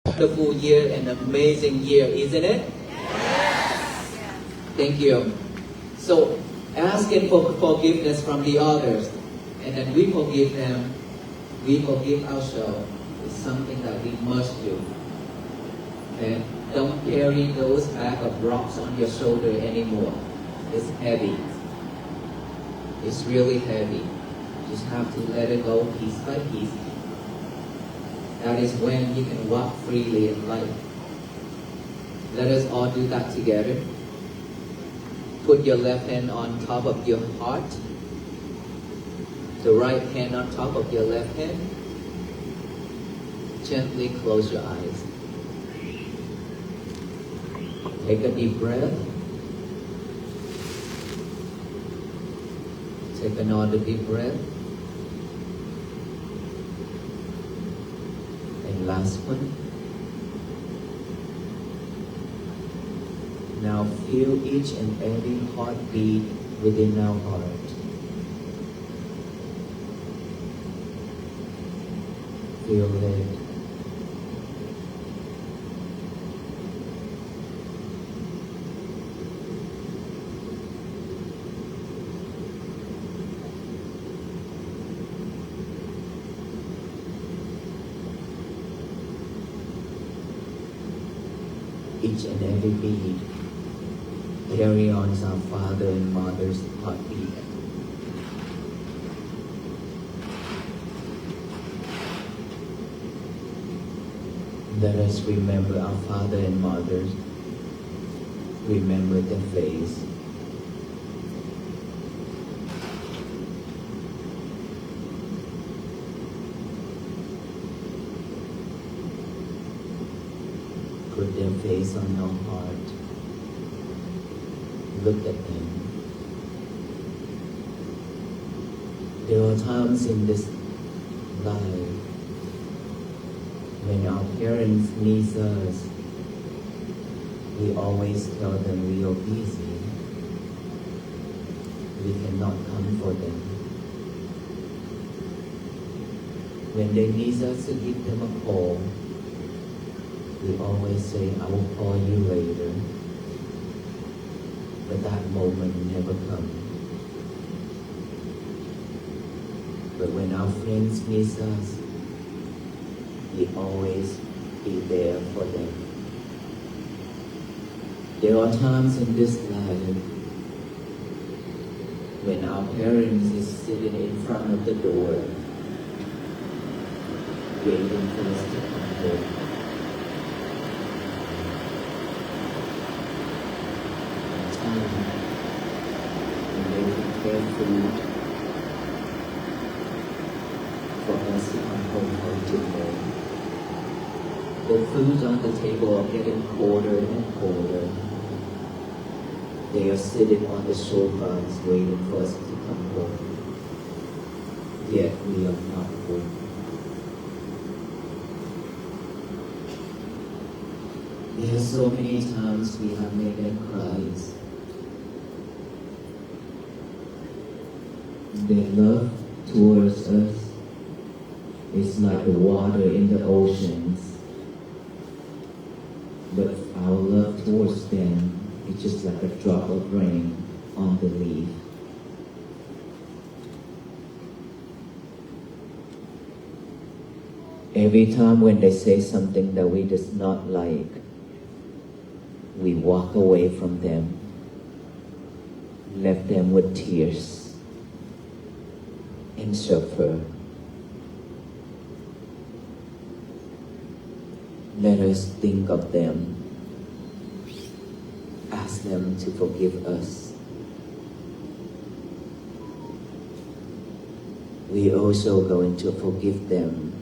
Wonderful year and amazing year, isn't it? Yes. Thank you. So, asking for forgiveness from the others, and then we forgive them, we forgive ourselves, is something that we must do. Okay? Don't carry those bag of rocks on your shoulder anymore. It's heavy. It's really heavy. You just have to let it go piece by piece. That is when you can walk freely in life. Let us all do that together. Put your left hand on top of your heart. The right hand on top of your left hand. Gently close your eyes. Take a deep breath. Take another deep breath. And last one. Now feel each and every heartbeat within our heart. Feel it. Each and every beat carry on our father and mother's heartbeat. Let us remember our father and mothers. Remember their face. Put their face on your heart. Look at them. There are times in this life when our parents need us, we always tell them we are busy. We cannot come for them. When they need us to give them a call, we always say, I will call you later. But that moment never comes. But when our friends miss us, we always be there for them. There are times in this life when our parents is sitting in front of the door, waiting for us to come home. And they prepare food for us to come home for dinner. The foods on the table are getting colder and colder. They are sitting on the sofas waiting for us to come home. Yet we are not home. There are so many times we have made them cry. Their love towards us is like the water in the oceans, but our love towards them is just like a drop of rain on the leaf. Every time when they say something that we does not like, we walk away from them, left them with tears and suffer. Let us think of them, ask them to forgive us. We also going to forgive them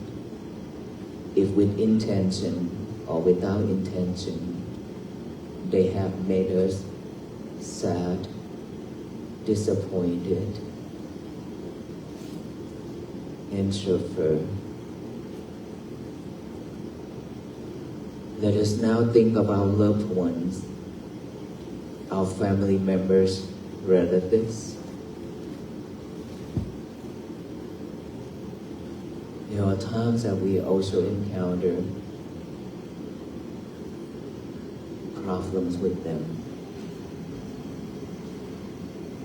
if with intention or without intention they have made us sad, disappointed, and suffer. Let us now think of our loved ones, our family members, relatives. There are times that we also encounter problems with them.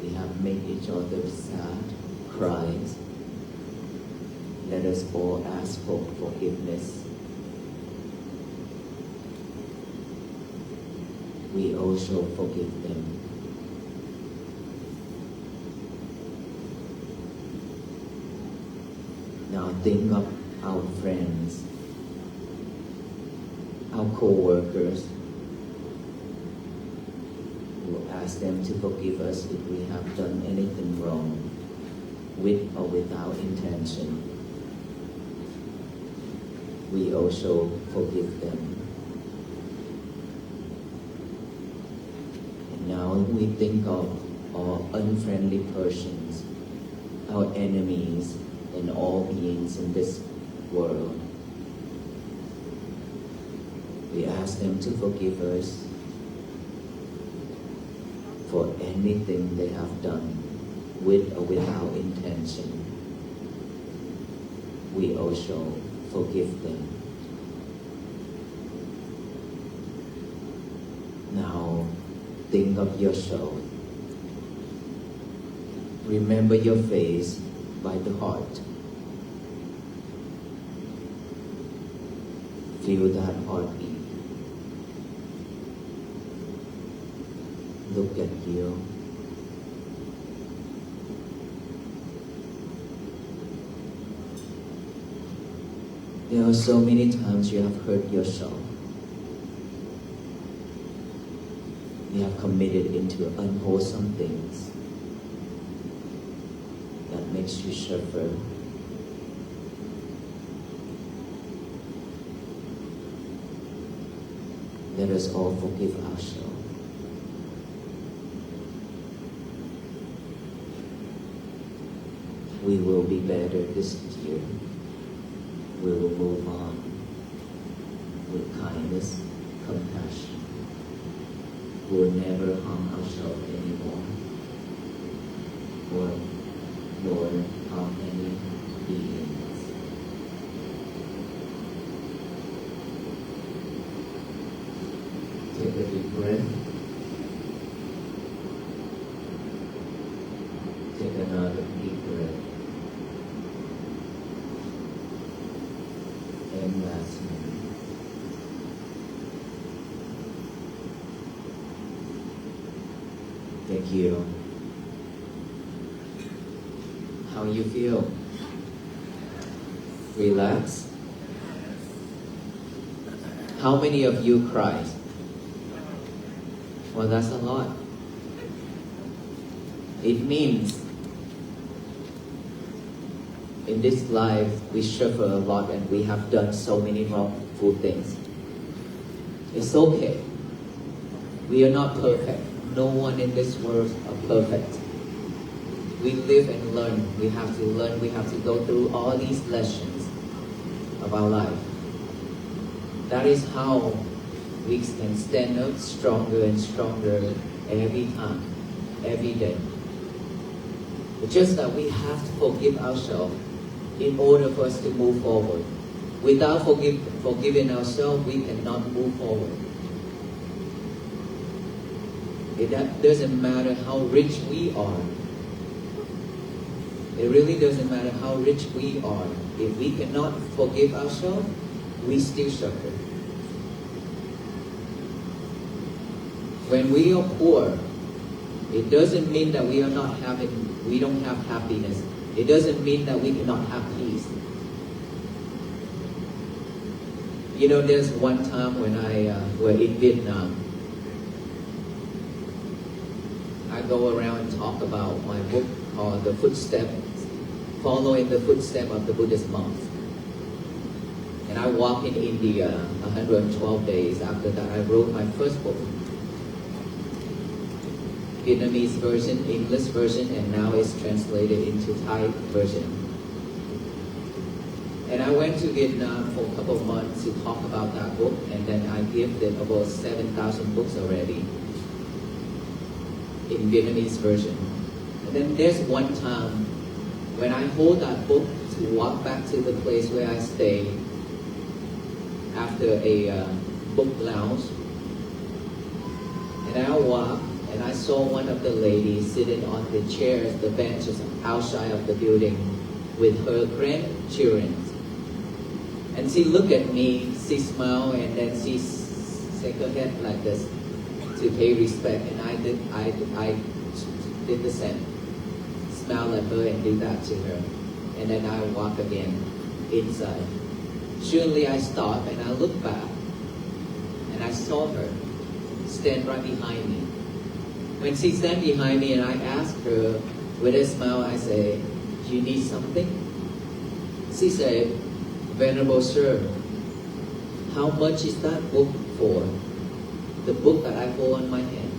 We have made each other sad, cries. Let us all ask for forgiveness. We also forgive them. Now think of our friends, our co-workers. We'll ask them to forgive us if we have done anything wrong, with or without intention. We also forgive them. And now we think of our unfriendly persons, our enemies, and all beings in this world. We ask them to forgive us for anything they have done, with or without intention. We also forgive them. Now, think of yourself. Remember your face by the heart. Feel that heartbeat. Look at you. There are so many times you have hurt yourself. You have committed into unwholesome things that makes you suffer. Let us all forgive ourselves. We will be better this year. We will move on with kindness, compassion. We will never harm ourselves anymore, or nor harm any beings. Take a deep breath. Take another deep breath. And last one. Thank you. How you feel? Relax? How many of you cried? Well, that's a lot. It means in this life we suffer a lot and we have done so many wrongful things. It's okay. We are not perfect. No one in this world are perfect. We live and learn. We have to learn. We have to go through all these lessons of our life. That is how we can stand up stronger and stronger every time, every day. It's just that we have to forgive ourselves in order for us to move forward. Without forgiving ourselves, we cannot move forward. It doesn't matter how rich we are. It really doesn't matter how rich we are. If we cannot forgive ourselves, we still suffer. When we are poor, it doesn't mean that we don't have happiness. It doesn't mean that we cannot have peace. You know, there's one time when I were in Vietnam. I go around and talk about my book called The Footsteps, Following the Footsteps of the Buddhist Monks. And I walked in India 112 days after that. I wrote my first book. Vietnamese version, English version, and now it's translated into Thai version. And I went to Vietnam for a couple of months to talk about that book, and then I gifted about 7,000 books already in Vietnamese version. And then there's one time when I hold that book to walk back to the place where I stayed after a book lounge. And I walked, and I saw one of the ladies sitting on the chairs, the benches outside of the building with her grandchildren. And she looked at me, she smiled, and then she shook her head like this to pay respect. And I did the same. Smile at her and do that to her. And then I walk again inside. Surely I stopped and I looked back, and I saw her stand right behind me. When she stand behind me and I asked her with a smile, I say, "Do you need something?" She said, "Venerable Sir, how much is that book for?" The book that I hold on my hand.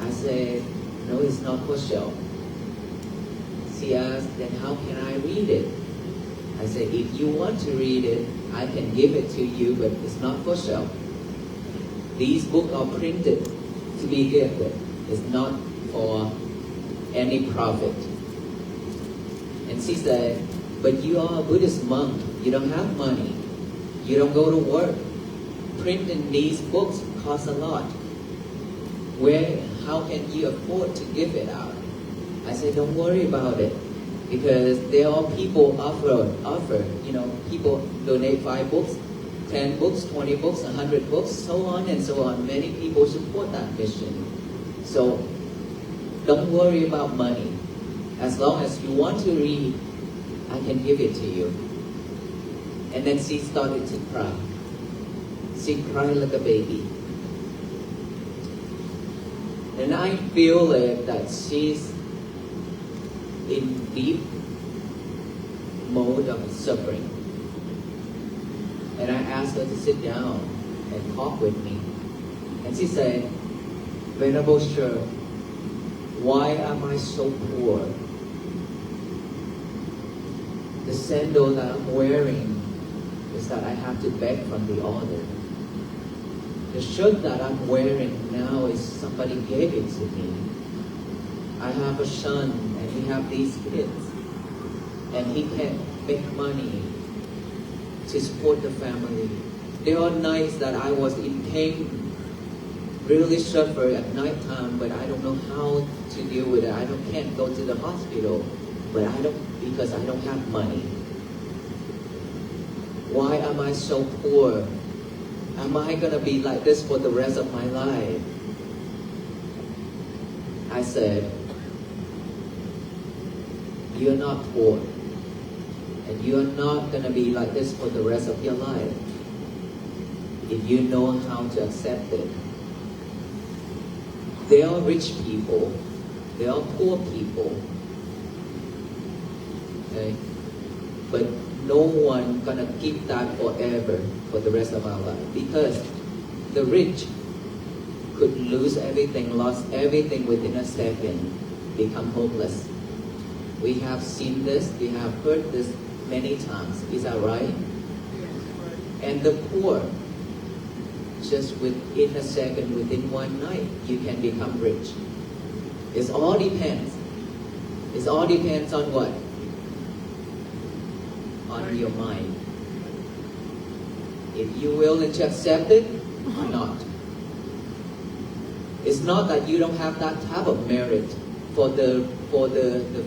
I said, "No, it's not for sale." She asked, "Then how can I read it?" I said, "If you want to read it, I can give it to you, but it's not for sale. These books are printed to be gifted. It's not for any profit." And she said, "But you are a Buddhist monk. You don't have money. You don't go to work. Printing these books costs a lot. How can you afford to give it out?" I said, "Don't worry about it, because there are people offer, people donate 5 books, 10 books, 20 books, 100 books, so on and so on. Many people support that mission. So don't worry about money. As long as you want to read, I can give it to you." And then she started to cry. She cried like a baby. And I feel that she's in deep mode of suffering. And I asked her to sit down and talk with me. And she said, "Venerable Sir, why am I so poor? The sandal that I'm wearing is that I have to beg from the order. The shirt that I'm wearing now is somebody gave it to me. I have a son and he have these kids, and he can't make money to support the family. There are nights that I was in pain, really suffer at night time, but I don't know how to deal with it. Can't go to the hospital, because I don't have money. Why am I so poor? Am I gonna be like this for the rest of my life?" I said, "You're not poor, and you're not gonna be like this for the rest of your life if you know how to accept it. There are rich people, there are poor people, okay? But no one gonna keep that forever for the rest of our life, because the rich could lose everything, lost everything within a second, become homeless. We have seen this, we have heard this many times. Is that right? And the poor, just within a second, within one night, you can become rich. It all depends. It all depends on what? On your mind. If you're willing to accept it or not. It's not that you don't have that type of merit for the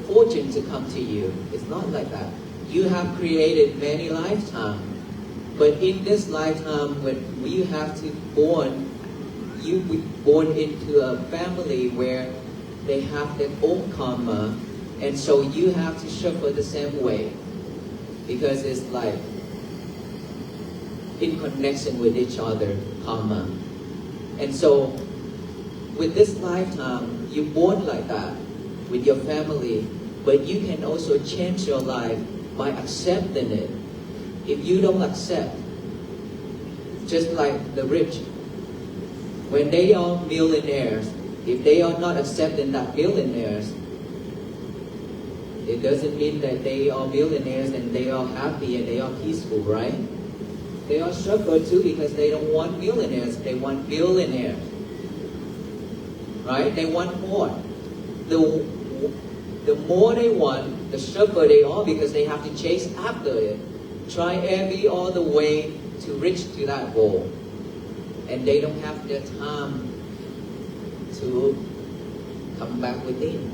fortune to come to you. It's not like that. You have created many lifetimes, but in this lifetime, when you have to you were born into a family where they have their own karma, and so you have to suffer the same way, because it's like in connection with each other, karma. And so with this lifetime, you're born like that with your family, but you can also change your life by accepting it. If you don't accept, just like the rich, when they are millionaires, if they are not accepting that millionaires, it doesn't mean that they are millionaires and they are happy and they are peaceful, right? They are suffer too, because they don't want millionaires, they want billionaires. Right? They want more. The more they want, the suffer they are, because they have to chase after it. Try all the way to reach to that goal. And they don't have the time to come back within.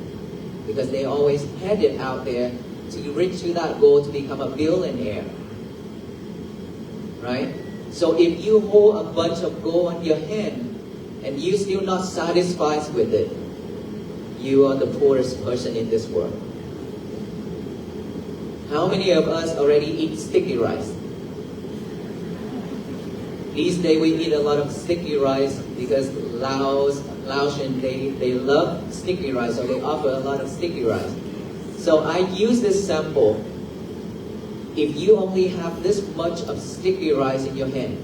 Because they always headed out there to reach to that goal to become a billionaire. Right? So if you hold a bunch of gold on your hand and you're still not satisfied with it, you are the poorest person in this world. How many of us already eat sticky rice? These days we eat a lot of sticky rice because Laotian, they love sticky rice, so they offer a lot of sticky rice. So I use this sample. If you only have this much of sticky rice in your hand,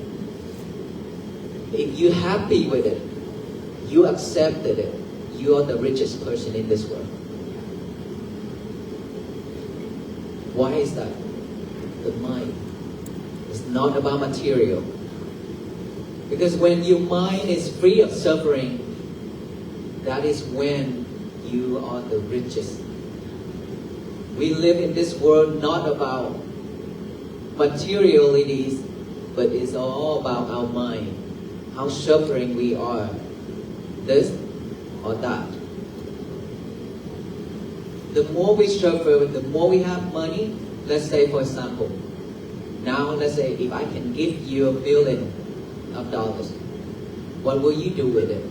if you're happy with it, you accepted it, you are the richest person in this world. Why is that? The mind. It's not about material. Because when your mind is free of suffering, that is when you are the richest. We live in this world not about materialities, but it's all about our mind. How suffering we are. This or that. The more we suffer, the more we have money. Let's say, for example, now let's say if I can give you $1 billion, what will you do with it?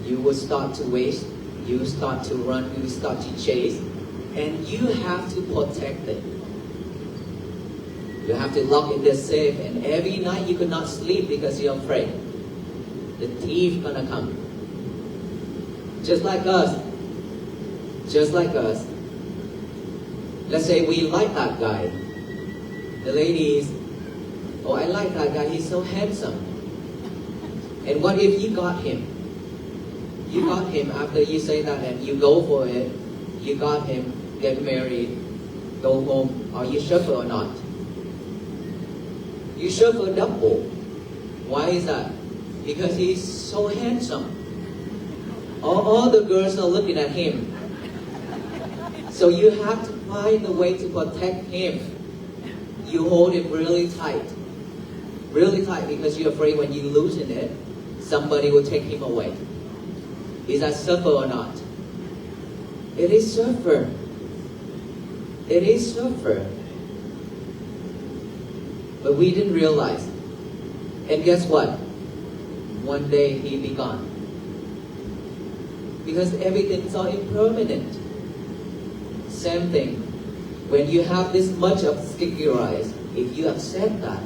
You will start to waste, you will start to run, you will start to chase, and you have to protect it. You have to lock in the safe, and every night you could not sleep because you're afraid. The thief gonna come. Just like us. Just like us. Let's say we like that guy. The ladies, oh, I like that guy, he's so handsome. And what if you got him? You got him after you say that and you go for it. You got him, get married, go home. Are you suffer or not? You suffer double. Why is that? Because he's so handsome. All the girls are looking at him. So you have to find a way to protect him. You hold him really tight. Really tight because you're afraid when you loosen it, somebody will take him away. Is that suffer or not? It is suffer. It is suffer. But we didn't realize. And guess what? One day he be gone. Because everything's all impermanent. Same thing. When you have this much of sticky rice, if you accept that,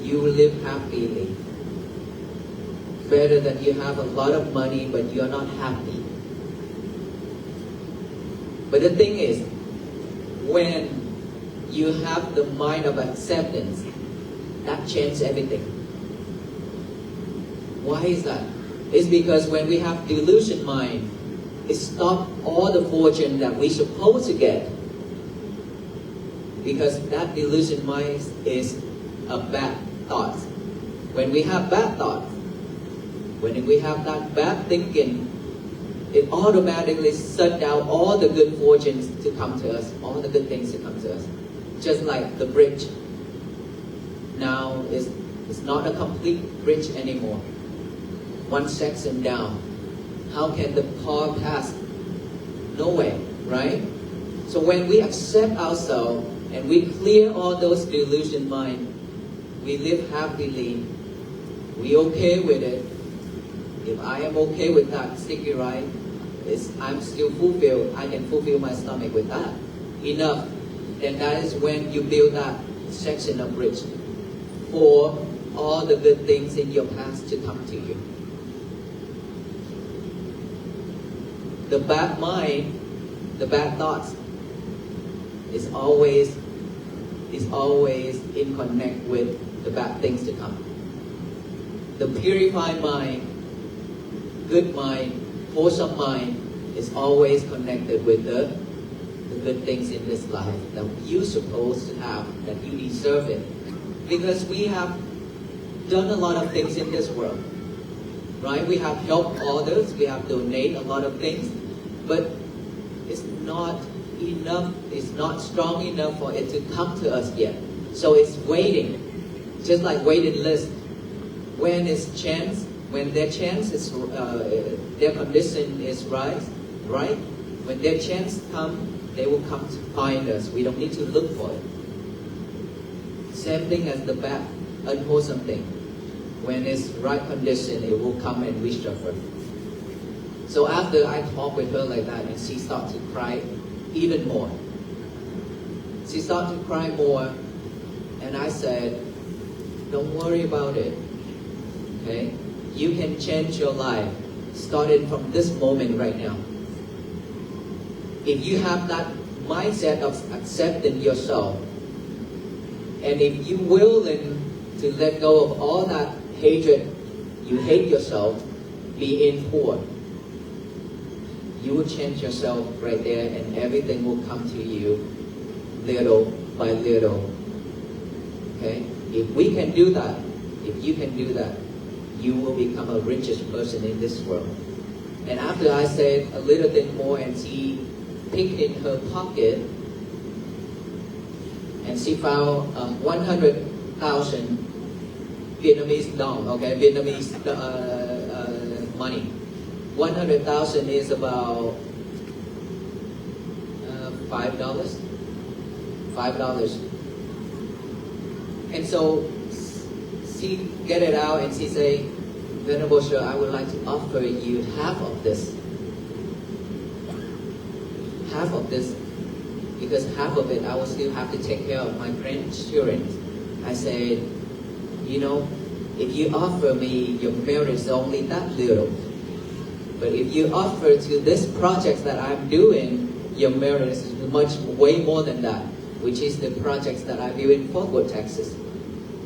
you will live happily. Better than you have a lot of money but you're not happy. But the thing is, when you have the mind of acceptance, that changes everything. Why is that? It's because when we have delusion mind, it stops all the fortune that we're supposed to get. Because that delusion mind is a bad thought. When we have bad thoughts, when we have that bad thinking, it automatically shuts down all the good fortunes to come to us, all the good things to come to us. Just like the bridge. Now it's not a complete bridge anymore. One section down. How can the car pass? No way, right? So when we accept ourselves and we clear all those delusion mind, we live happily. We okay with it. If I am okay with that sticky rice, I'm still fulfilled. I can fulfill my stomach with that. Enough. Then that is when you build that section of bridge for all the good things in your past to come to you. The bad mind, the bad thoughts, is always in connect with the bad things to come. The purified mind, good mind, wholesome mind is always connected with the good things in this life that you're supposed to have, that you deserve it. Because we have done a lot of things in this world. Right? We have helped others, we have donated a lot of things, but it's not enough, it's not strong enough for it to come to us yet. So it's waiting, just like waiting list. When it's chance, when their chance is, their condition is right, when their chance come, they will come to find us. We don't need to look for it. Same thing as the bad, unwholesome thing. When it's right condition, it will come and reach her. So after I talk with her like that, and she started to cry even more. She started to cry more, and I said, don't worry about it, okay? You can change your life, starting from this moment right now. If you have that mindset of accepting yourself, and if you're willing to let go of all that hatred, you hate yourself, being poor, you will change yourself right there, and everything will come to you little by little. Okay? If we can do that, if you can do that, you will become a richest person in this world. And after I said a little bit more, and she picked in her pocket, and she found 100,000 Vietnamese dong, okay, Vietnamese money. 100,000 is about $5. $5. And so she get it out and she say, Venerable Sir, I would like to offer you half of this. Half of this, because half of it I will still have to take care of my grandchildren. I said, you know, if you offer me your merit is only that little, but if you offer to this project that I'm doing, your merit is much, way more than that, which is the projects that I do in Fort Worth, Texas.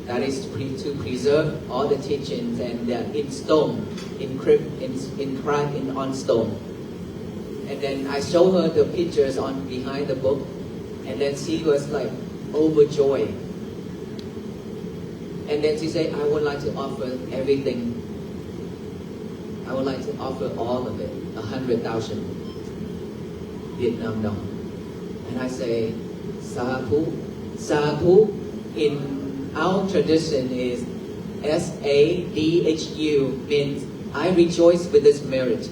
That is to preserve all the teachings, and they're in stone, inscribed on stone. And then I show her the pictures on behind the book, and then she was like overjoyed. And then she said, I would like to offer everything. I would like to offer all of it, 100,000 Vietnam dong. And I say, Sadhu. Sadhu in our tradition is S-A-D-H-U, means I rejoice with this merit.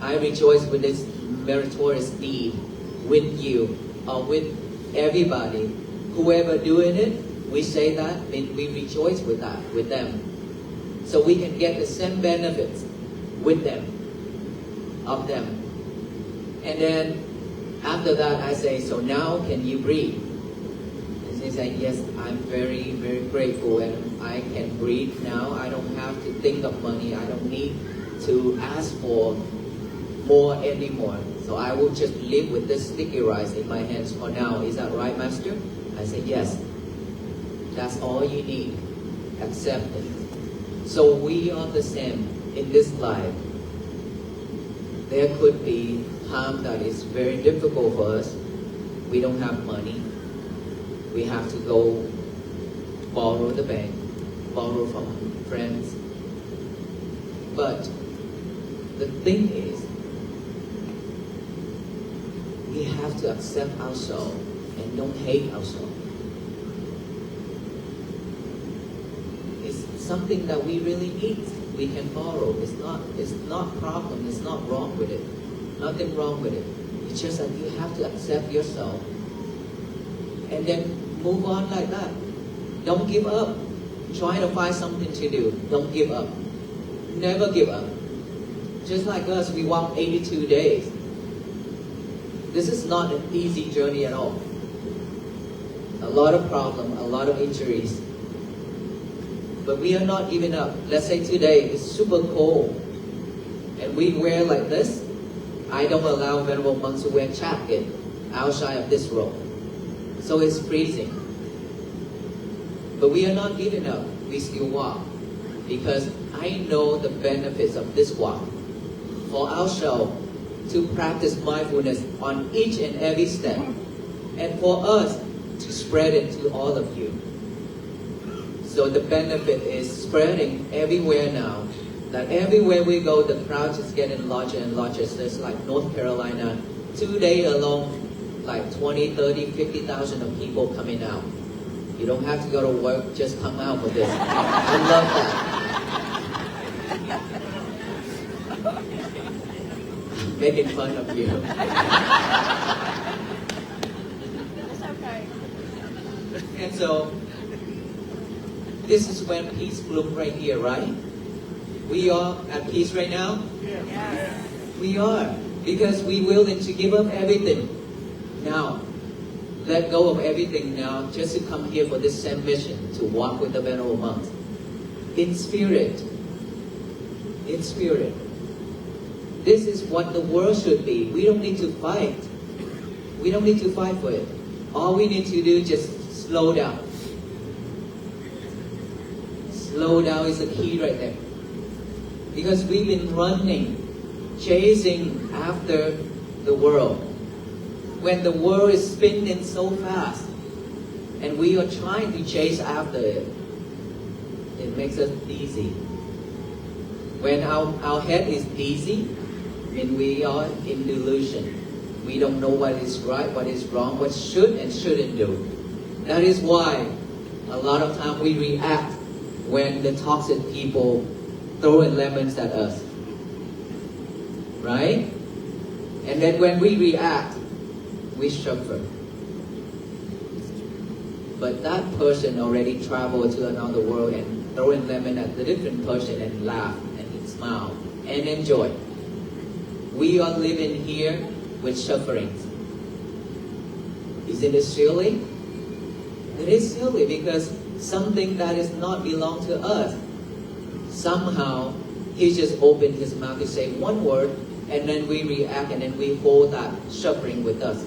I rejoice with this meritorious deed with you or with everybody. Whoever doing it, we say that, means we rejoice with that, with them. So we can get the same benefits with them, of them. And then after that I say, so now can you breathe? And she said, yes, I'm very, very grateful, and I can breathe now. I don't have to think of money. I don't need to ask for more anymore. So I will just live with this sticky rice in my hands for now. Is that right, Master? I said, yes. That's all you need. Accept it. So we are the same in this life. There could be harm that is very difficult for us. We don't have money. We have to go borrow the bank, borrow from friends. But the thing is, we have to accept ourselves and don't hate ourselves. It's something that we really need. We can borrow. It's not problem. It's not wrong with it. Nothing wrong with it. It's just that you have to accept yourself and then move on like that. Don't give up. Try to find something to do. Don't give up. Never give up. Just like us, we walk 82 days. This is not an easy journey at all. A lot of problems, a lot of injuries. But we are not giving up. Let's say today it's super cold and we wear like this. I don't allow venerable monks to wear jacket outside of this room. So it's freezing. But we are not giving up. We still walk. Because I know the benefits of this walk. For ourselves to practice mindfulness on each and every step. And for us to spread it to all of you. So the benefit is spreading everywhere now. That everywhere we go, the crowd is getting larger and larger. So it's like North Carolina, 2 days alone, like 20, 30, 50,000 of people coming out. You don't have to go to work, just come out for this. I love that. Making fun of you. It's okay. And so, this is when peace blooms right here, right? We are at peace right now? Yes. We are. Because we willing to give up everything. Now, let go of everything now just to come here for this same mission, to walk with the venerable monks. In spirit. In spirit. This is what the world should be. We don't need to fight. We don't need to fight for it. All we need to do is just slow down. Slow down is the key right there. Because we've been running, chasing after the world. When the world is spinning so fast, and we are trying to chase after it, it makes us dizzy. When our head is dizzy, then we are in delusion. We don't know what is right, what is wrong, what should and shouldn't do. That is why a lot of time we react when the toxic people throwing lemons at us. Right? And then when we react, we suffer. But that person already traveled to another world and throwing lemon at the different person and laugh and smile and enjoy. We are living here with sufferings. Isn't it silly? It is silly because something that is not belong to us, somehow he just opened his mouth to say one word, and then we react and then we hold that suffering with us.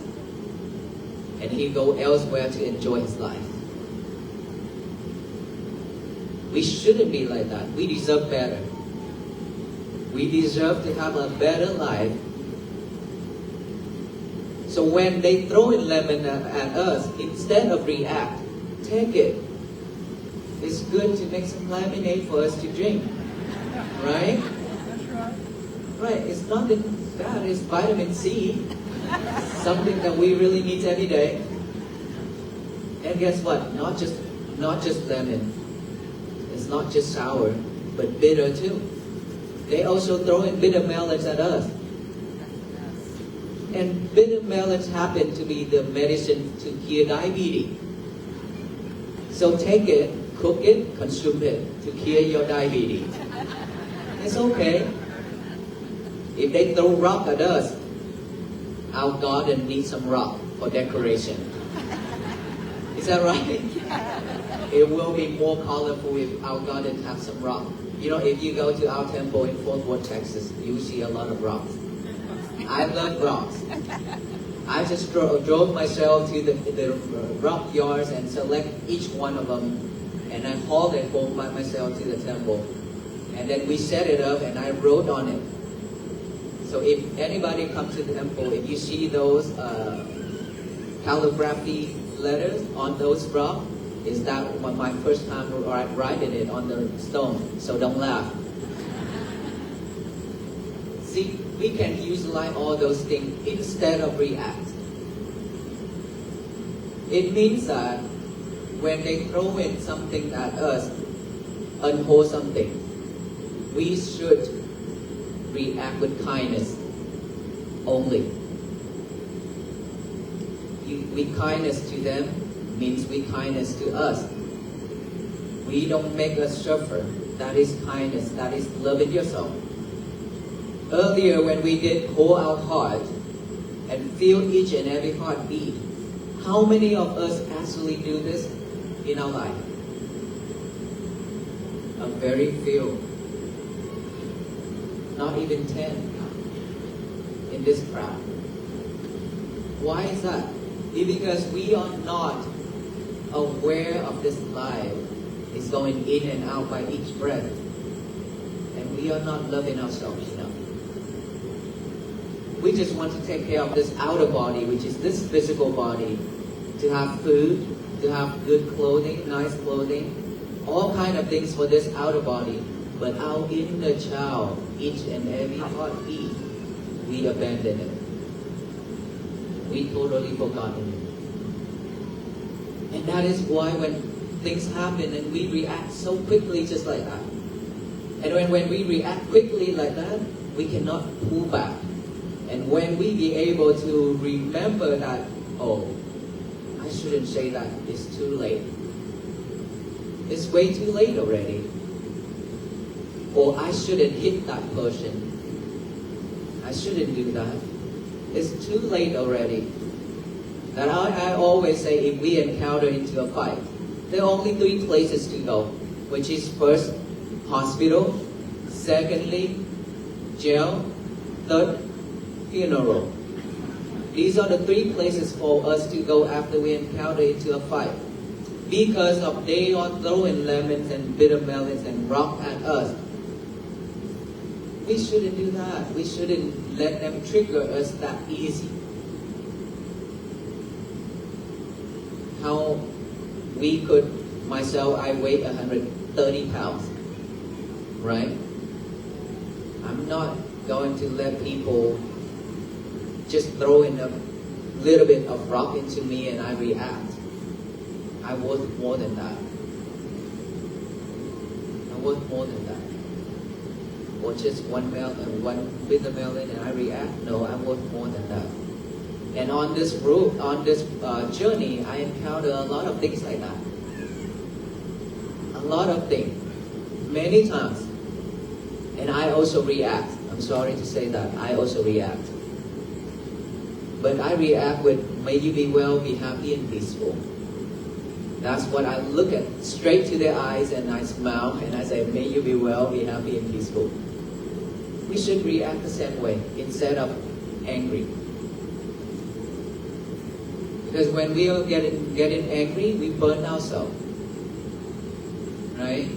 And he go elsewhere to enjoy his life. We shouldn't be like that. We deserve better. We deserve to have a better life. So when they throw in lemon at us, instead of react, take it. It's good to make some lemonade for us to drink. Right? That's right. Right, it's nothing bad, it's vitamin C. Something that we really need every day. And guess what? Not just lemon. It's not just sour, but bitter too. They also throw in bitter melons at us. And bitter melons happen to be the medicine to cure diabetes. So take it, cook it, consume it to cure your diabetes. It's okay. If they throw rock at us, our garden needs some rock for decoration. Is that right? It will be more colorful if our garden has some rock. You know, if you go to our temple in Fort Worth, Texas, you see a lot of rocks. I love rocks. I just drove myself to the rock yards and select each one of them, and I hauled it home by myself to the temple. And then we set it up and I wrote on it. So if anybody comes to the temple, if you see those calligraphy letters on those rocks, is that my first time writing it on the stone. So don't laugh. See, we can utilize all those things instead of react. It means that when they throw in something at us, unwholesome thing, we should react with kindness only. We kindness to them means we kindness to us. We don't make us suffer. That is kindness. That is loving yourself. Earlier when we did hold our heart and feel each and every heartbeat, how many of us actually do this in our life? A very few. Not even 10 in this crowd. Why is that? It's because we are not aware of this life. It's going in and out by each breath. And we are not loving ourselves enough. We just want to take care of this outer body, which is this physical body, to have food, to have good clothing, nice clothing, all kind of things for this outer body. But our inner child, each and every heartbeat, we abandon it. We totally forgotten it. And that is why when things happen and we react so quickly just like that. And when we react quickly like that, we cannot pull back. And when we be able to remember that, oh, I shouldn't say that, it's too late. It's way too late already. Or I shouldn't hit that person. I shouldn't do that. It's too late already. And I always say if we encounter into a fight, there are only 3 places to go, which is first, hospital, secondly, jail, third, funeral. These are the 3 places for us to go after we encounter into a fight. Because of they are throwing lemons and bitter melons and rock at us. We shouldn't do that. We shouldn't let them trigger us that easy. How we could, myself, I weigh 130 pounds, right? I'm not going to let people just throw in a little bit of rock into me and I react. I worth more than that. I worth more than that. Or just one bitter melon and I react? No, I'm worth more than that. And on this road, on this journey, I encounter a lot of things like that. A lot of things. Many times. And I also react. I'm sorry to say that. I also react. But I react with, may you be well, be happy and peaceful. That's what I look at, straight to their eyes, and I smile and I say, may you be well, be happy and peaceful. We should react the same way instead of angry. Because when we are getting angry, we burn ourselves. Right?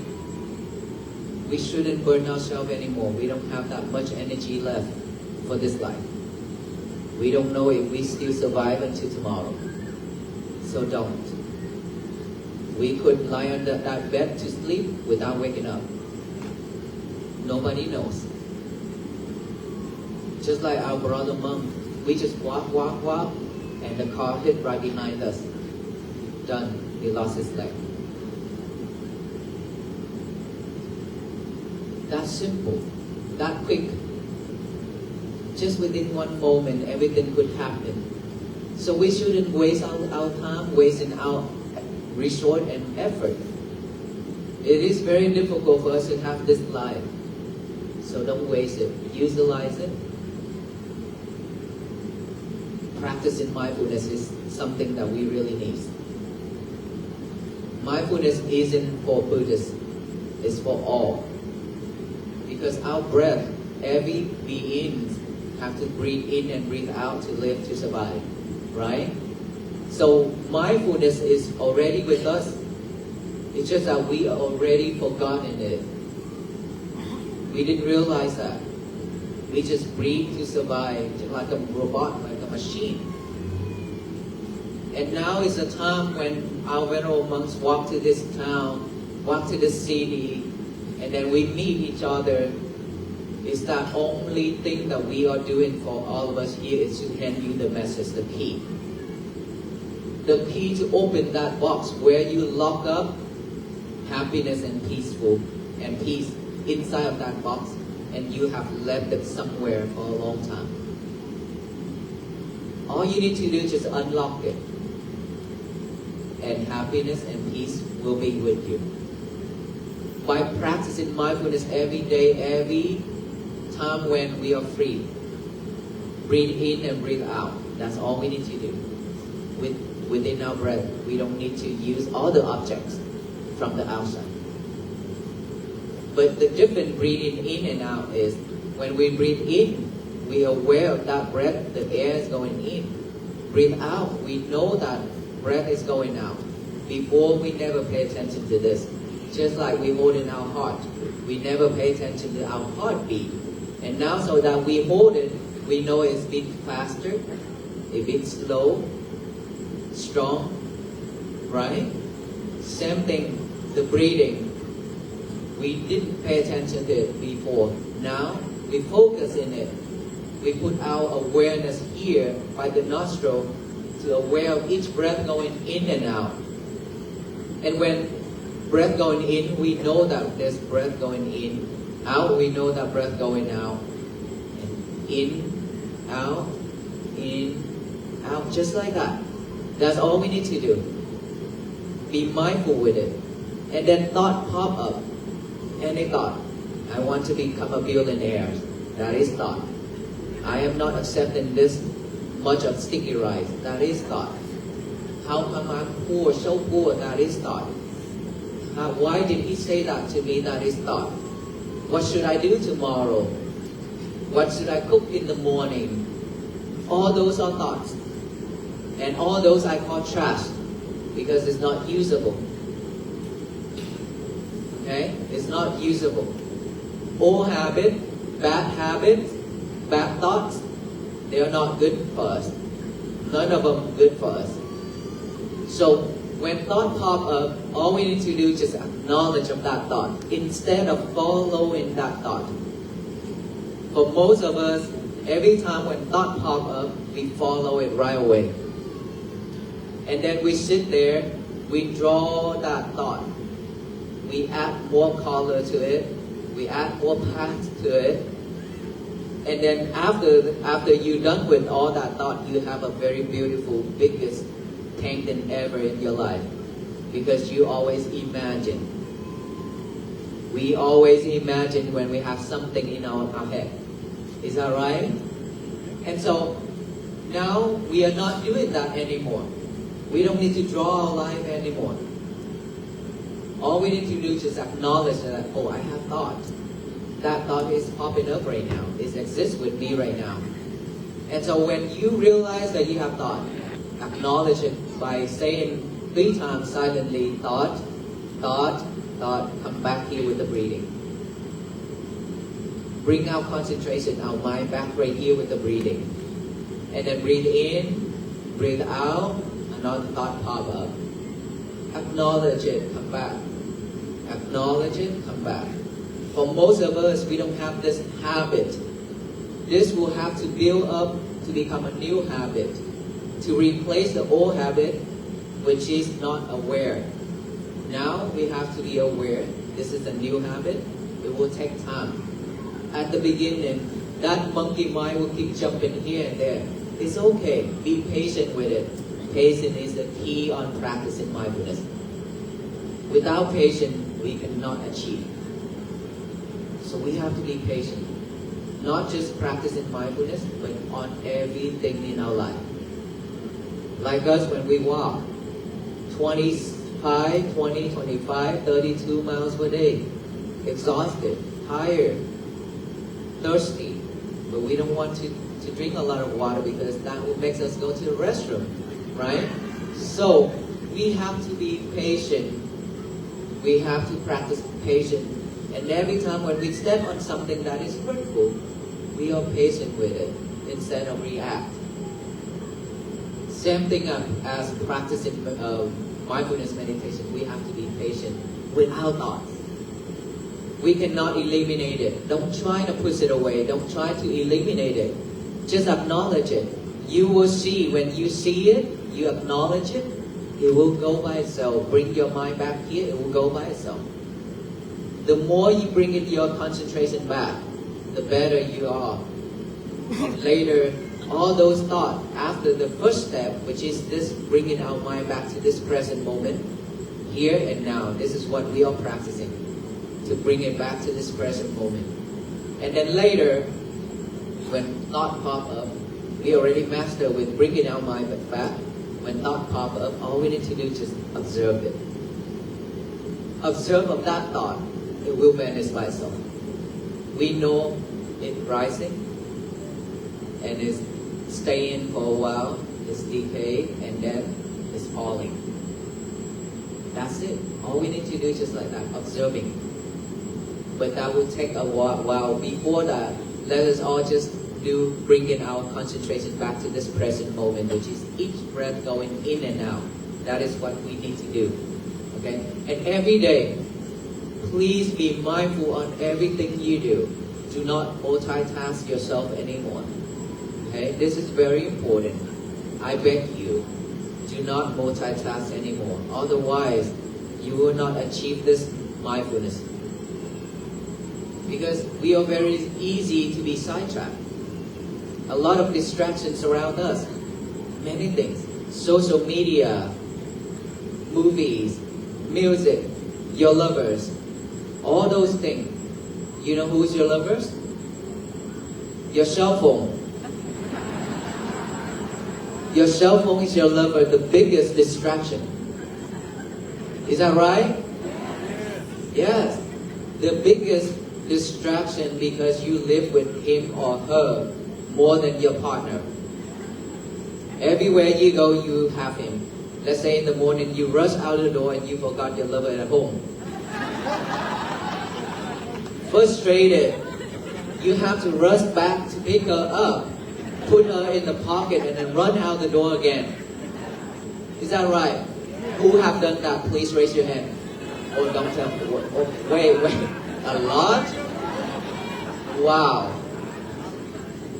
We shouldn't burn ourselves anymore. We don't have that much energy left for this life. We don't know if we still survive until tomorrow. So don't. We could lie on that bed to sleep without waking up. Nobody knows. Just like our brother monk, we just walk, and the car hit right behind us. Done. He lost his leg. That simple, that quick. Just within one moment, everything could happen. So we shouldn't waste our time, wasting our resource and effort. It is very difficult for us to have this life. So don't waste it. Utilize it. Practicing mindfulness is something that we really need. Mindfulness isn't for Buddhists. It's for all. Because our breath, every being have to breathe in and breathe out to live, to survive. Right? So mindfulness is already with us. It's just that we are already forgotten it. We didn't realize that. We just breathe to survive, just like a robot, like a machine. And now is the time when our venerable monks walk to this town, walk to this city, and then we meet each other. It's that only thing that we are doing for all of us here is to hand you the message, the key. The key to open that box where you lock up happiness and peace inside of that box, and you have left it somewhere for a long time. All you need to do is just unlock it, and happiness and peace will be with you. By practicing mindfulness every day, every time when we are free, breathe in and breathe out. That's all we need to do. Within our breath, we don't need to use all the objects from the outside. But the difference breathing in and out is when we breathe in, we are aware of that breath, the air is going in. Breathe out, we know that breath is going out. Before, we never pay attention to this. Just like we hold in our heart, we never pay attention to our heartbeat. And now so that we hold it, we know it's beating faster, it's beating slow, strong, right? Same thing, the breathing. We didn't pay attention to it before. Now, we focus in it. We put our awareness here by the nostril to aware of each breath going in and out. And when breath going in, we know that there's breath going in. Out, we know that breath going out. In, out, just like that. That's all we need to do. Be mindful with it. And then thought pop up. Any thought. I want to become a billionaire. That is thought. I am not accepting this much of sticky rice. That is thought. How come I'm poor, so poor? That is thought. Why did he say that to me? That is thought. What should I do tomorrow? What should I cook in the morning? All those are thoughts. And all those I call trash because it's not usable. Okay? It's not usable. Old habits, bad thoughts, they are not good for us. None of them good for us. So when thought pop up, all we need to do is just acknowledge of that thought instead of following that thought. For most of us, every time when thought pop up, we follow it right away. And then we sit there, we draw that thought. We add more color to it. We add more path to it. And then after you're done with all that thought, you have a very beautiful, biggest painting ever in your life. Because you always imagine. We always imagine when we have something in our head. Is that right? And so now we are not doing that anymore. We don't need to draw our life anymore. All we need to do is just acknowledge that, oh, I have thought. That thought is popping up right now. It exists with me right now. And so when you realize that you have thought, acknowledge it by saying 3 times silently, thought, thought, thought, come back here with the breathing. Bring our concentration, our mind back right here with the breathing. And then breathe in, breathe out, another thought pop up. Acknowledge it, come back. Acknowledge it, come back. For most of us, we don't have this habit. This will have to build up to become a new habit, to replace the old habit, which is not aware. Now we have to be aware. This is a new habit. It will take time. At the beginning, that monkey mind will keep jumping here and there. It's okay. Be patient with it. Patience is the key on practicing mindfulness. Without patience, we cannot achieve. So we have to be patient. Not just practicing mindfulness, but on everything in our life. Like us when we walk, 25, 20, 25, 32 miles per day. Exhausted, tired, thirsty. But we don't want to drink a lot of water because that will make us go to the restroom. Right? So we have to be patient. We have to practice patience. And every time when we step on something that is hurtful, we are patient with it instead of react. Same thing as practicing mindfulness meditation. We have to be patient with our thoughts. We cannot eliminate it. Don't try to push it away. Don't try to eliminate it. Just acknowledge it. You will see when you see it, you acknowledge it, it will go by itself. Bring your mind back here, it will go by itself. The more you bring it your concentration back, the better you are. And later, all those thoughts, after the first step, which is this bringing our mind back to this present moment, here and now, this is what we are practicing, to bring it back to this present moment. And then later, when thought pop up, we already mastered with bringing our mind back. When thought pop up, all we need to do is just observe it. Observe of that thought, it will vanish by itself. We know it rising and it's staying for a while, it's decaying, and then it's falling. That's it. All we need to do is just like that, observing. But that will take a while. Before that, let us all just bringing our concentration back to this present moment, which is each breath going in and out. That is what we need to do. Okay? And every day, please be mindful on everything you do. Do not multitask yourself anymore. Okay? This is very important. I beg you, do not multitask anymore. Otherwise, you will not achieve this mindfulness. Because we are very easy to be sidetracked. A lot of distractions around us. Many things. Social media, movies, music, your lovers, all those things. You know who's your lovers? Your cell phone. Your cell phone is your lover, the biggest distraction. Is that right? Yes. The biggest distraction because you live with him or her more than your partner. Everywhere you go, you have him. Let's say in the morning you rush out the door and you forgot your lover at home. Frustrated. You have to rush back to pick her up, put her in the pocket, and then run out the door again. Is that right? Who have done that? Please raise your hand. Oh, don't tell me. Oh, wait. A lot? Wow.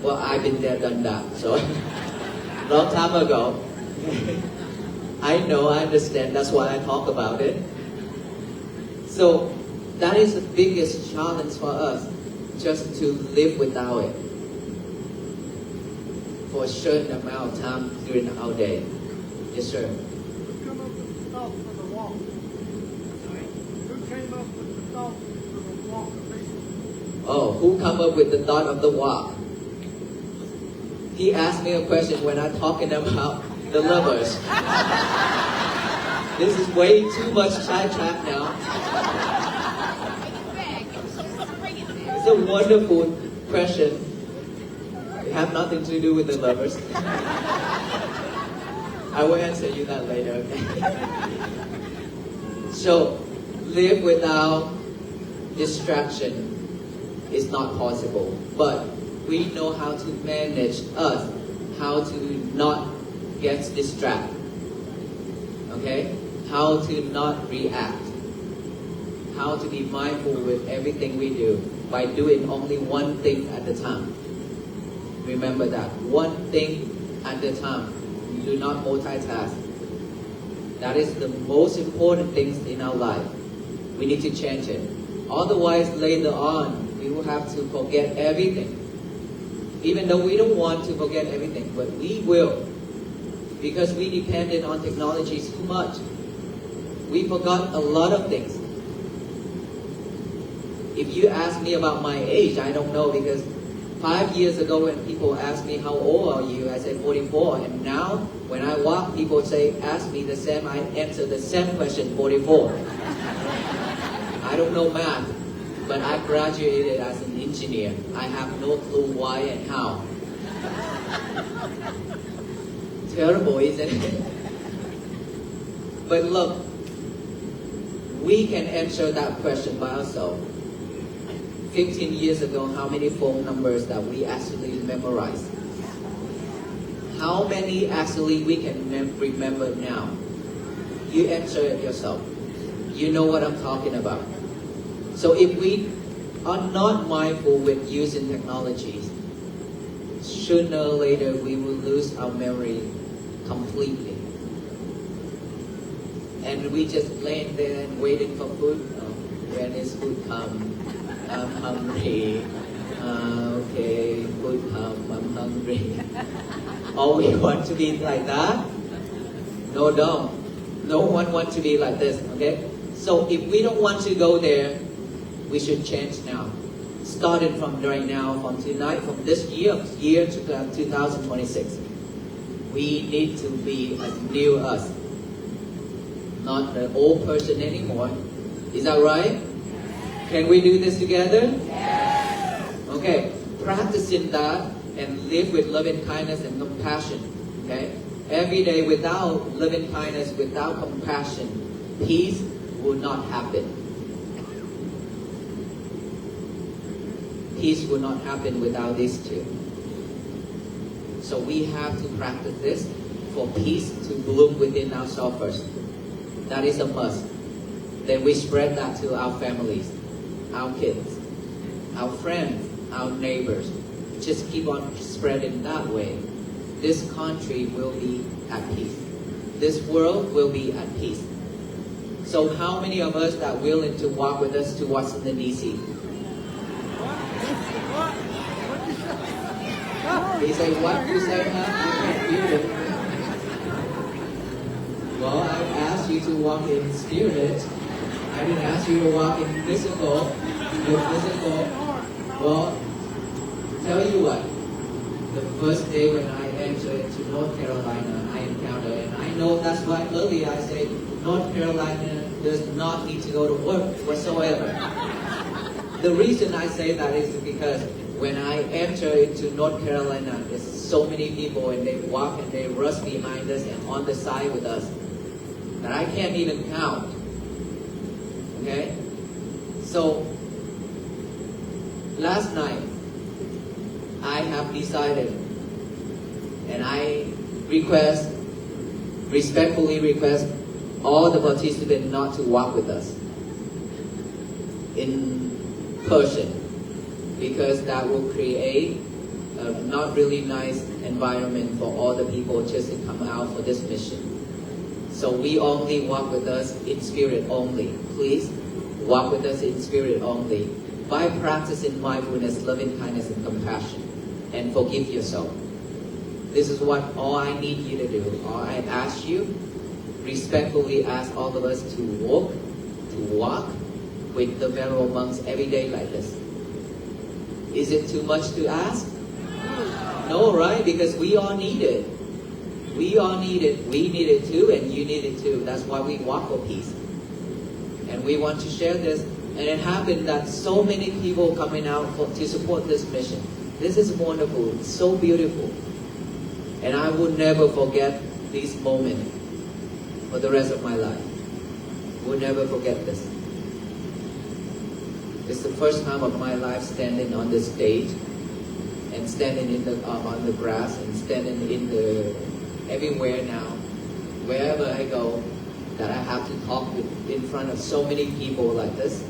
Well, I've been there, done that. So, long time ago. I know, I understand. That's why I talk about it. So, that is the biggest challenge for us, just to live without it for a certain amount of time during our day. Yes, sir. Who came up with the thought for the walk? Sorry. Who came up with the thought for the walk of faith? Oh, who come up with the thought of the walk? He asked me a question when I'm talking about the lovers. This is way too much sidetrack now. It's a wonderful question. It have nothing to do with the lovers. I will answer you that later, okay? So, live without distraction is not possible. But we know how to manage us, how to not get distracted. Okay? How to not react. How to be mindful with everything we do by doing only one thing at a time. Remember that. One thing at a time. Do not multitask. That is the most important things in our life. We need to change it. Otherwise, later on, we will have to forget everything. Even though we don't want to forget everything, but we will. Because we depended on technology too much. We forgot a lot of things. If you ask me about my age, I don't know, because 5 years ago when people asked me how old are you, I said 44. And now when I walk, people ask me the same, I answer the same question, 44. I don't know math, but I graduated as an engineer. I have no clue why and how. Terrible, isn't it? But look, we can answer that question by ourselves. 15 years ago, how many phone numbers that we actually memorized? How many actually we can remember now? You answer it yourself. You know what I'm talking about. So if we are not mindful with using technologies, sooner or later we will lose our memory completely. And we just laying there and waiting for food. Oh, when is food come? I'm hungry. Okay, food come. I'm hungry. Oh, we want to be like that? No, don't. No one wants to be like this, okay? So if we don't want to go there, we should change now. Starting from right now, from tonight, from this year to 2026. We need to be a new us. Not the old person anymore. Is that right? Can we do this together? Yes. Okay. Practicing that and live with loving kindness and compassion. Okay? Every day without loving kindness, without compassion, peace will not happen. Peace will not happen without these two. So we have to practice this for peace to bloom within ourselves first. That is a must. Then we spread that to our families, our kids, our friends, our neighbors. Just keep on spreading that way. This country will be at peace. This world will be at peace. So how many of us that are willing to walk with us to Washington, D.C.? What? He said, what you say, huh? I can't hear it. Well, I asked you to walk in spirit. I didn't ask you to walk in physical. You're physical. Well, tell you what. The first day when I entered into North Carolina, I encountered, and I know that's why earlier I said North Carolina does not need to go to work whatsoever. The reason I say that is because when I enter into North Carolina, there's so many people and they walk and they rush behind us and on the side with us that I can't even count. Okay? So, last night, I have decided and I respectfully request all the participants not to walk with us in person, because that will create a not really nice environment for all the people just to come out for this mission. So we only walk with us in spirit only. Please walk with us in spirit only by practicing mindfulness, loving kindness, and compassion, and forgive yourself. This is what all I need you to do. All I ask you, respectfully ask all of us to walk with the venerable monks every day like this. Is it too much to ask? No, right? Because we all need it. We all need it. We need it too, and you need it too. That's why we walk for peace. And we want to share this. And it happened that so many people coming out to support this mission. This is wonderful. It's so beautiful. And I will never forget this moment for the rest of my life. Will never forget this. It's the first time of my life standing on this stage and standing in the on the grass and standing in the everywhere now, wherever I go, that I have to talk in front of so many people like this.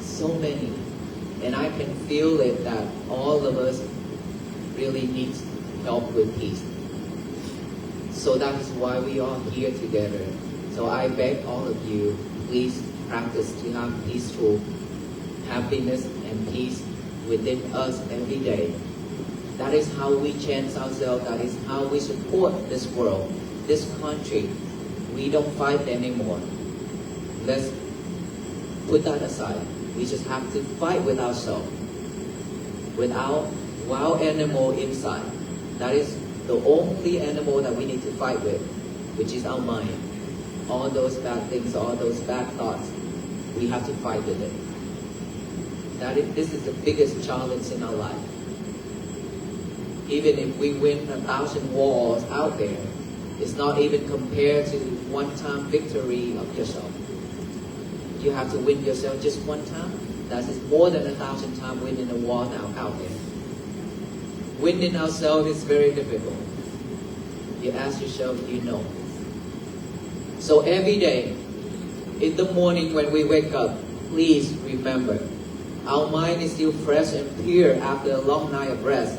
So many. And I can feel it that all of us really need help with peace. So that is why we are here together. So I beg all of you, please practice to have peaceful happiness and peace within us every day. That is how we change ourselves. That is how we support this world, this country. We don't fight anymore. Let's put that aside. We just have to fight with ourselves, with our wild animal inside. That is the only animal that we need to fight with, which is our mind. All those bad things, all those bad thoughts, we have to fight with it. This is the biggest challenge in our life. Even if we win 1,000 wars out there, it's not even compared to one-time victory of yourself. You have to win yourself just one time. That is more than 1,000 times winning a war now out there. Winning ourselves is very difficult. You ask yourself, you know. So every day, in the morning when we wake up, please remember, our mind is still fresh and pure after a long night of rest.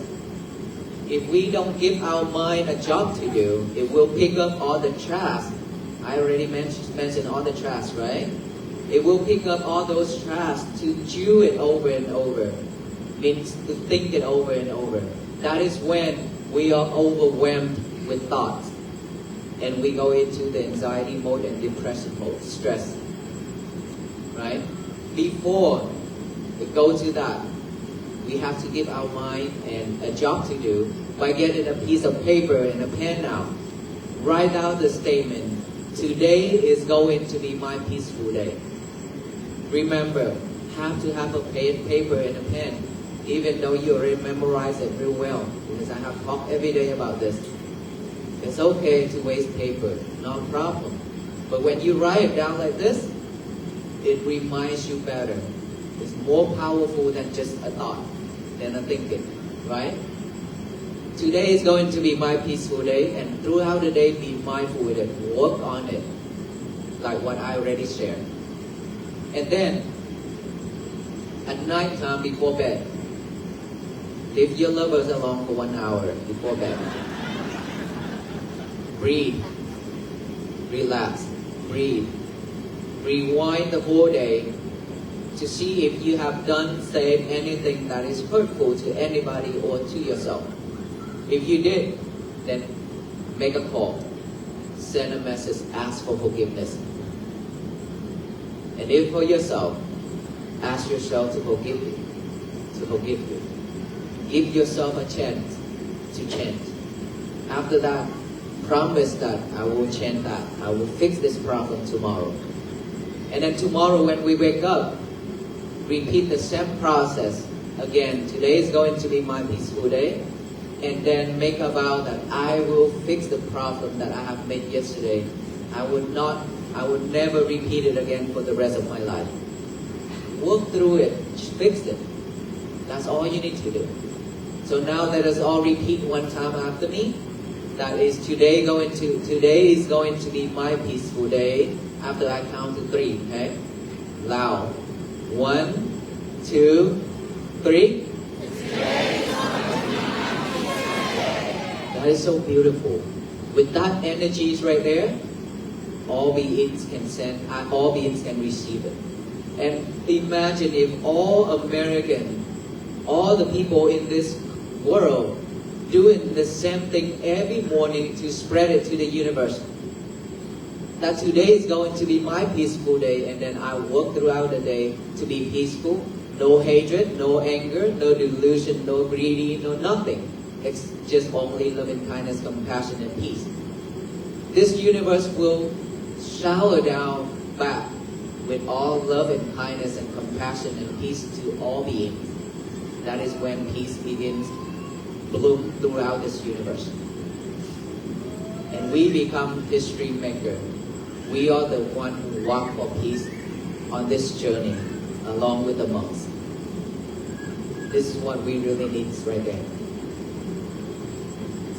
If we don't give our mind a job to do, it will pick up all the trash. I already mentioned all the trash, right? It will pick up all those trash to chew it over and over. Means to think it over and over. That is when we are overwhelmed with thoughts. And we go into the anxiety mode and depression mode, stress. Right? Before we go to that, we have to give our mind a job to do by getting a piece of paper and a pen now. Write out the statement. Today is going to be my peaceful day. Remember, have to have a paper and a pen, even though you already memorized it real well, because I have talked every day about this. It's okay to waste paper, no problem. But when you write it down like this, it reminds you better. It's more powerful than just a thought, than a thinking, right? Today is going to be my peaceful day, and throughout the day, be mindful with it. Work on it, like what I already shared. And then, at night time before bed, leave your lovers alone for 1 hour before bed. Breathe. Relax. Breathe. Rewind the whole day to see if you have said anything that is hurtful to anybody or to yourself. If you did, then make a call, send a message, ask for forgiveness. And if for yourself, ask yourself to forgive you. Give yourself a chance to change. After that, promise that I will change that. I will fix this problem tomorrow. And then tomorrow when we wake up, repeat the same process again. Today is going to be my peaceful day. And then make a vow that I will fix the problem that I have made yesterday. I would never repeat it again for the rest of my life. Work through it, just fix it. That's all you need to do. So now let us all repeat one time after me. That is today is going to be my peaceful day. After I count to 3, okay? Loud. 1, 2, 3. That is so beautiful. With that energy right there, all beings can receive it. And imagine if all the people in this world doing the same thing every morning to spread it to the universe. That today is going to be my peaceful day, and then I work throughout the day to be peaceful. No hatred, no anger, no delusion, no greedy, no nothing. It's just only loving kindness, compassion, and peace. This universe will shower down back with all love and kindness and compassion and peace to all beings. That is when peace begins bloom throughout this universe. And we become history maker. We are the one who walk for peace on this journey along with the monks. This is what we really need right there.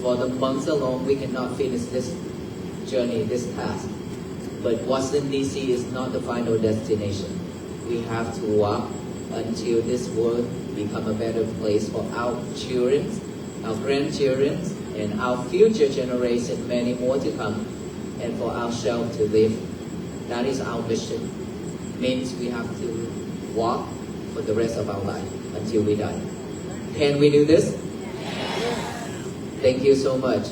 For the monks alone, we cannot finish this journey, this task. But Washington DC is not the final destination. We have to walk until this world become a better place for our children, our grandchildren, and our future generation, many more to come, and for ourselves to live. That is our mission. Means we have to walk for the rest of our life until we die. Can we do this? Thank you so much.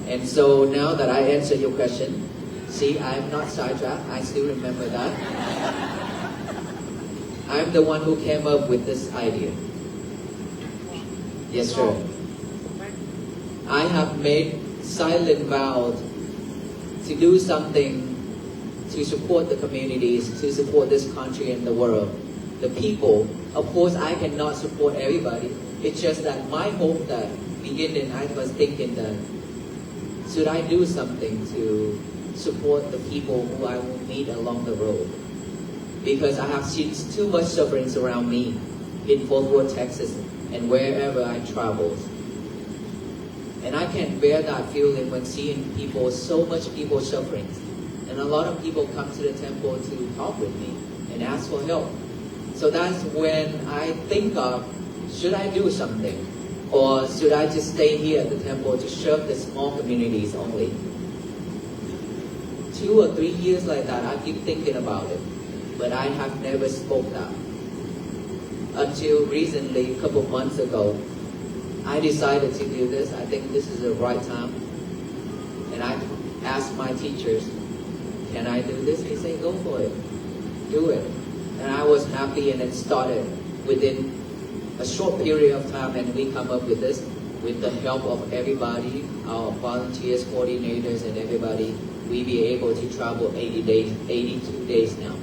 And so now that I answered your question, see, I'm not sidetracked. I still remember that. I'm the one who came up with this idea. Yes, sir. I have made silent vows to do something to support the communities, to support this country and the world. The people, of course, I cannot support everybody. It's just that my hope that beginning, I was thinking that should I do something to support the people who I will meet along the road? Because I have seen too much suffering around me in Fort Worth, Texas, and wherever I travel. And I can't bear that feeling when seeing people, so much people suffering. And a lot of people come to the temple to talk with me and ask for help. So that's when I think of, should I do something? Or should I just stay here at the temple to serve the small communities only? 2 or 3 years like that, I keep thinking about it. But I have never spoke that. Until recently, a couple of months ago, I decided to do this. I think this is the right time. And I asked my teachers, can I do this? They say, go for it. Do it. And I was happy, and it started within a short period of time, and we come up with this with the help of everybody, our volunteers, coordinators, and everybody. We be able to travel 82 days now.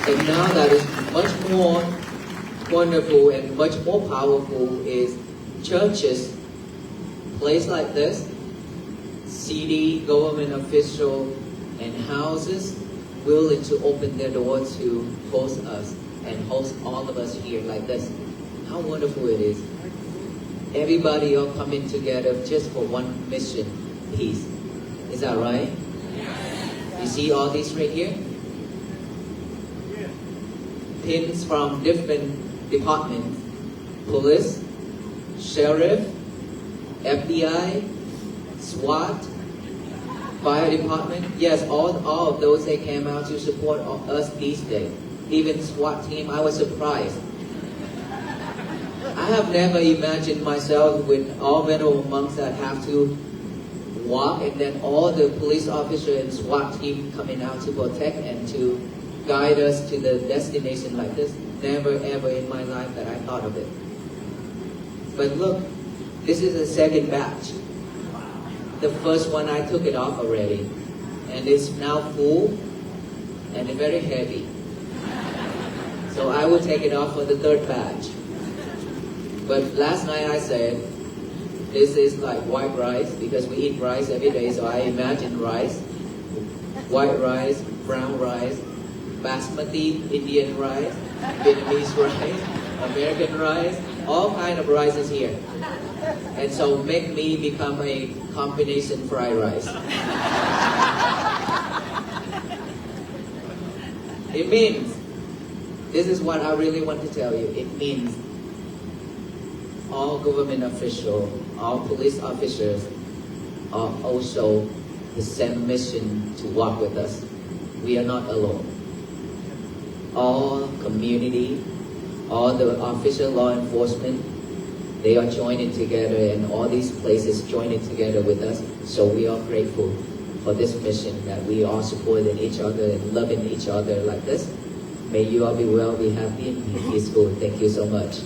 And now that is much more wonderful and much more powerful is churches, place like this, city, government official, and houses willing to open their doors to host us and host all of us here like this. How wonderful it is. Everybody are coming together just for one mission, peace. Is that right? You see all these right here? Pins from different departments. Police, sheriff, FBI, SWAT, Fire department, yes, all of those they came out to support us these days. Even SWAT team, I was surprised. I have never imagined myself with all venerable monks that have to walk and then all the police officer and SWAT team coming out to protect and to guide us to the destination like this. Never ever in my life that I thought of it. But look, this is the second batch. The first one I took it off already, and it's now full and very heavy. So I will take it off for the third batch. But last night I said, this is like white rice because we eat rice every day, so I imagine rice, white rice, brown rice, basmati, Indian rice, Vietnamese rice, American rice, all kind of rices here. And so make me become a combination fried rice. It means, this is what I really want to tell you, it means all government officials, all police officers are also the same mission to walk with us. We are not alone. All community, all the official law enforcement, they are joining together and all these places joining together with us. So we are grateful for this mission that we all supporting each other and loving each other like this. May you all be well, be happy, and be peaceful. Thank you so much.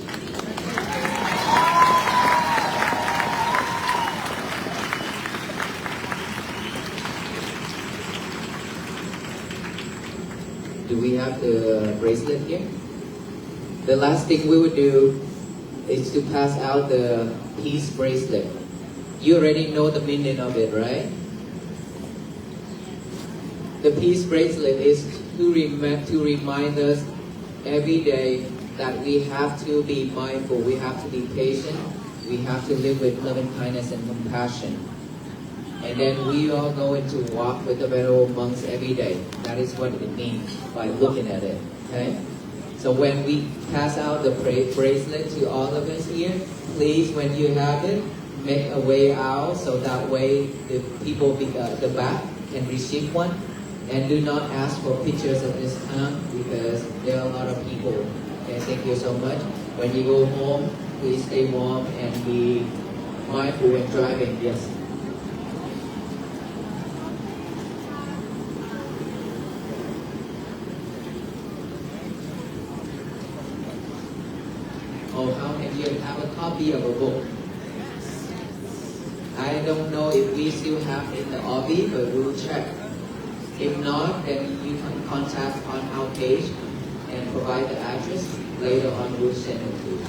Do we have the bracelet here? The last thing we would do is to pass out the peace bracelet. You already know the meaning of it, right? The peace bracelet is to remind us every day that we have to be mindful, we have to be patient, we have to live with loving kindness and compassion. And then we are going to walk with the venerable monks every day. That is what it means by looking at it. Okay? So when we pass out the bracelet to all of us here, please, when you have it, make a way out so that way the people the back can receive one. And do not ask for pictures at this time because there are a lot of people. Okay, thank you so much. When you go home, please stay warm and be mindful when driving. Yes. Oh, how many of you have a copy of a book? I don't know if we still have in the lobby, but we'll check. If not, then you can contact on our page and provide the address. Later on, we'll send it to you.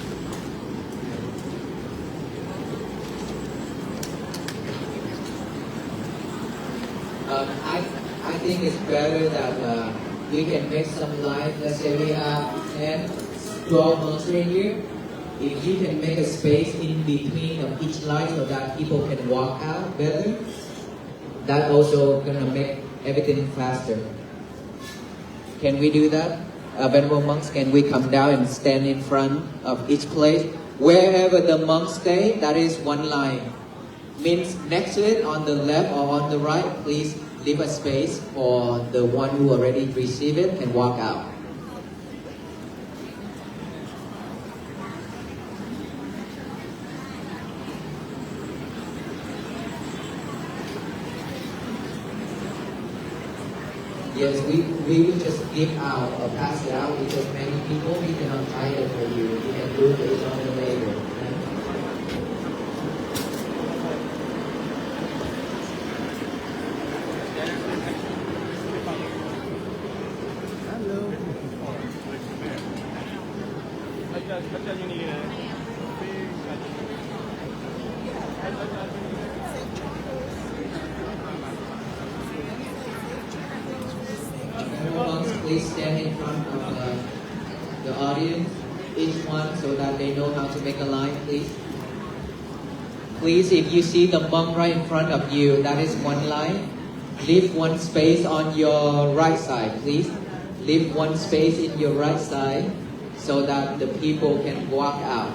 I think it's better that we can make some light. Let's say we have 10, 12 months right here. If you can make a space in between of each line so that people can walk out better, that also gonna make everything faster. Can we do that? Venerable monks, can we come down and stand in front of each place? Wherever the monks stay, that is one line. Means next to it, on the left or on the right, please leave a space for the one who already received it and walk out. Yes, we will just give out or pass it out because many people, we cannot hide it for you. You can do it on the label. Okay? Please stand in front of the audience, each one, so that they know how to make a line, please. Please, if you see the monk right in front of you, that is one line. Leave one space on your right side, please. Leave one space in your right side so that the people can walk out.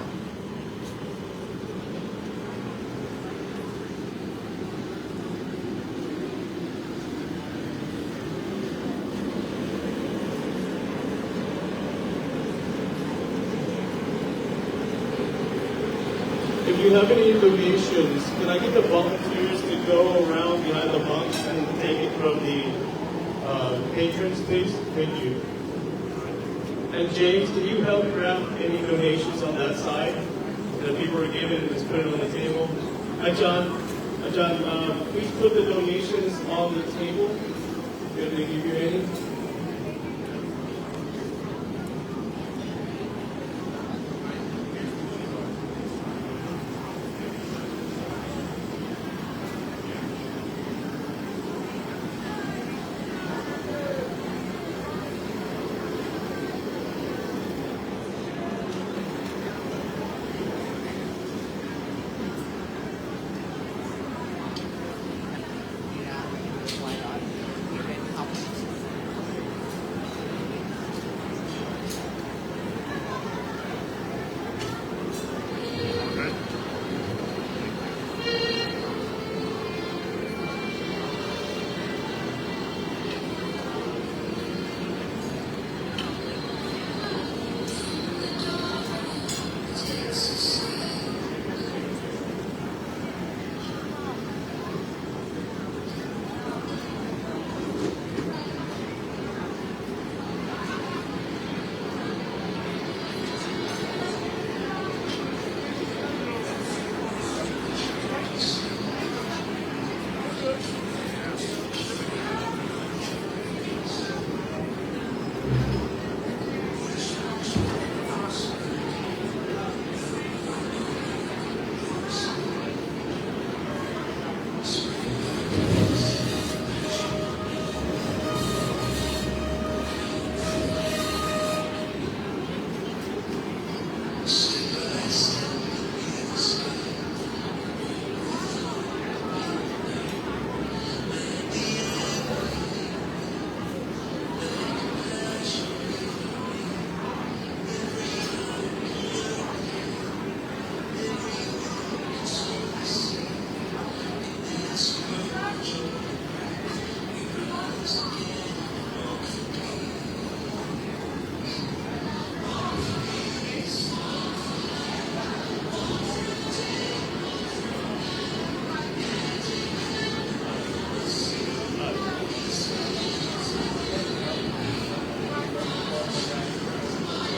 if you have any donations, can I get the volunteers to go around behind the bunks and take it from the patrons, please? Thank you. And James, can you help grab any donations on that side that people are giving? Let's put it on the table. Hi, John. Please put the donations on the table. If they give you any.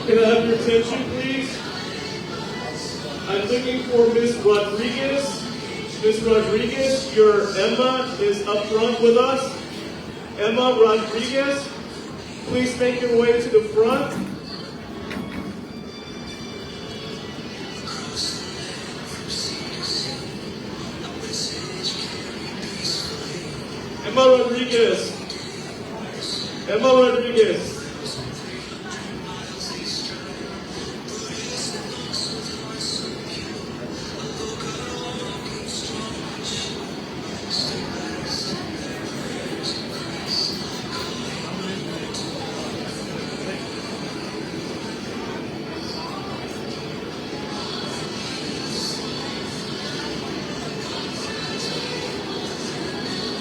Can I have your attention, please? I'm looking for Miss Rodriguez. Miss Rodriguez, your Emma is up front with us. Emma Rodriguez, please make your way to the front. Emma Rodriguez. Emma Rodriguez.